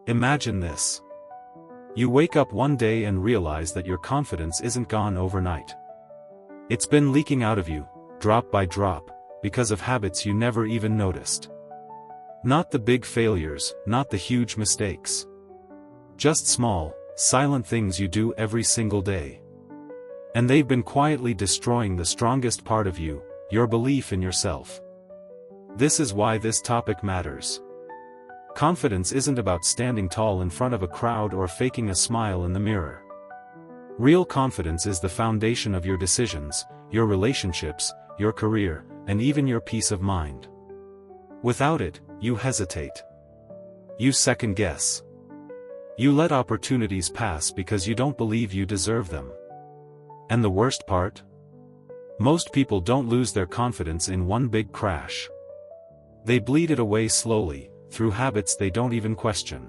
Imagine this. You wake up one day and realize that your confidence isn't gone overnight. It's been leaking out of you, drop by drop, because of habits you never even noticed. Not the big failures, not the huge mistakes. Just small, silent things you do every single day. And they've been quietly destroying the strongest part of you, your belief in yourself. This is why this topic matters. Confidence isn't about standing tall in front of a crowd or faking a smile in the mirror. Real confidence is the foundation of your decisions, your relationships, your career, and even your peace of mind. Without it, you hesitate. You second guess. You let opportunities pass because you don't believe you deserve them. And the worst part? Most people don't lose their confidence in one big crash. They bleed it away slowly, through habits they don't even question.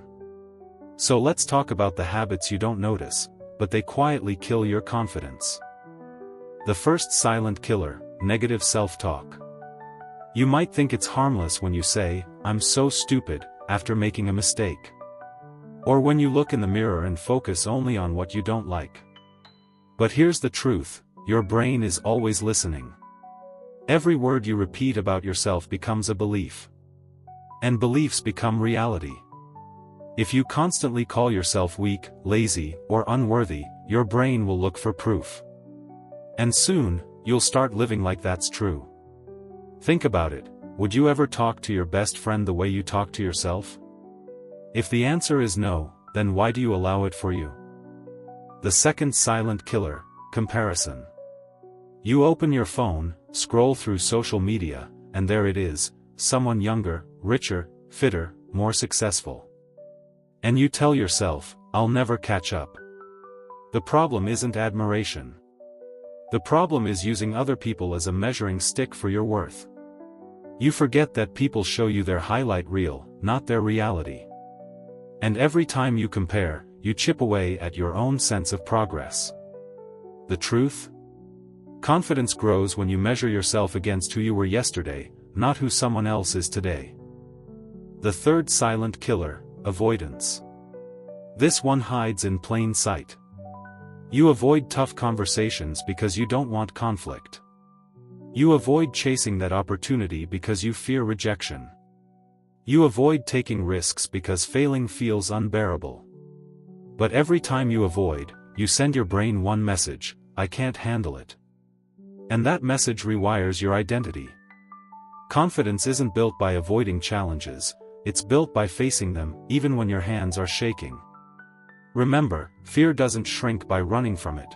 So let's talk about the habits you don't notice, but they quietly kill your confidence. The first silent killer, negative self-talk. You might think it's harmless when you say, "I'm so stupid," after making a mistake. Or when you look in the mirror and focus only on what you don't like. But here's the truth, your brain is always listening. Every word you repeat about yourself becomes a belief. And beliefs become reality. If you constantly call yourself weak, lazy, or unworthy, your brain will look for proof. And soon, you'll start living like that's true. Think about it, would you ever talk to your best friend the way you talk to yourself? If the answer is no, then why do you allow it for you? The second silent killer, comparison. You open your phone, scroll through social media, and there it is, someone younger, richer, fitter, more successful. And you tell yourself, "I'll never catch up." The problem isn't admiration. The problem is using other people as a measuring stick for your worth. You forget that people show you their highlight reel, not their reality. And every time you compare, you chip away at your own sense of progress. The truth? Confidence grows when you measure yourself against who you were yesterday, not who someone else is today. The third silent killer, avoidance. This one hides in plain sight. You avoid tough conversations because you don't want conflict. You avoid chasing that opportunity because you fear rejection. You avoid taking risks because failing feels unbearable. But every time you avoid, you send your brain one message: "I can't handle it." And that message rewires your identity. Confidence isn't built by avoiding challenges, it's built by facing them, even when your hands are shaking. Remember, fear doesn't shrink by running from it.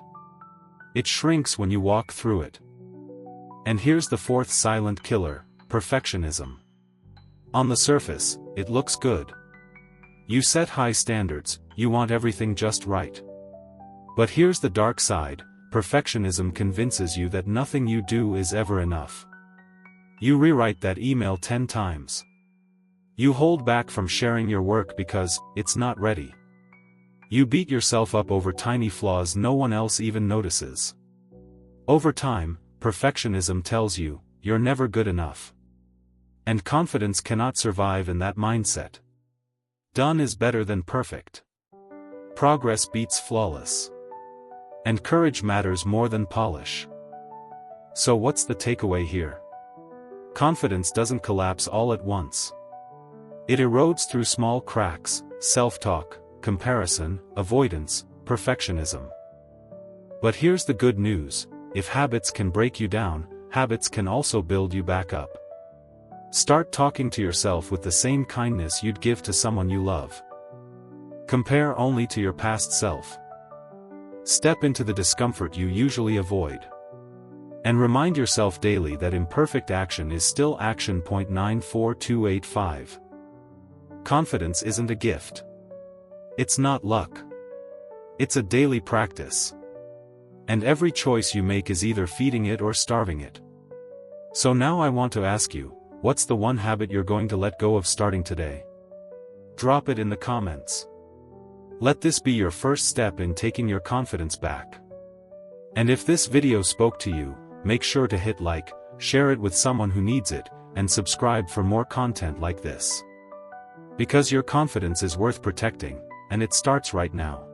It shrinks when you walk through it. And here's the fourth silent killer, perfectionism. On the surface, it looks good. You set high standards, you want everything just right. But here's the dark side, perfectionism convinces you that nothing you do is ever enough. You rewrite that email 10 times. You hold back from sharing your work because it's not ready. You beat yourself up over tiny flaws no one else even notices. Over time, perfectionism tells you, you're never good enough. And confidence cannot survive in that mindset. Done is better than perfect. Progress beats flawless. And courage matters more than polish. So what's the takeaway here? Confidence doesn't collapse all at once. It erodes through small cracks, self-talk, comparison, avoidance, perfectionism. But here's the good news, if habits can break you down, habits can also build you back up. Start talking to yourself with the same kindness you'd give to someone you love. Compare only to your past self. Step into the discomfort you usually avoid. And remind yourself daily that imperfect action is still action. 94285. Confidence isn't a gift. It's not luck. It's a daily practice. And every choice you make is either feeding it or starving it. So now I want to ask you, what's the one habit you're going to let go of starting today? Drop it in the comments. Let this be your first step in taking your confidence back. And if this video spoke to you, make sure to hit like, share it with someone who needs it, and subscribe for more content like this. Because your confidence is worth protecting, and it starts right now.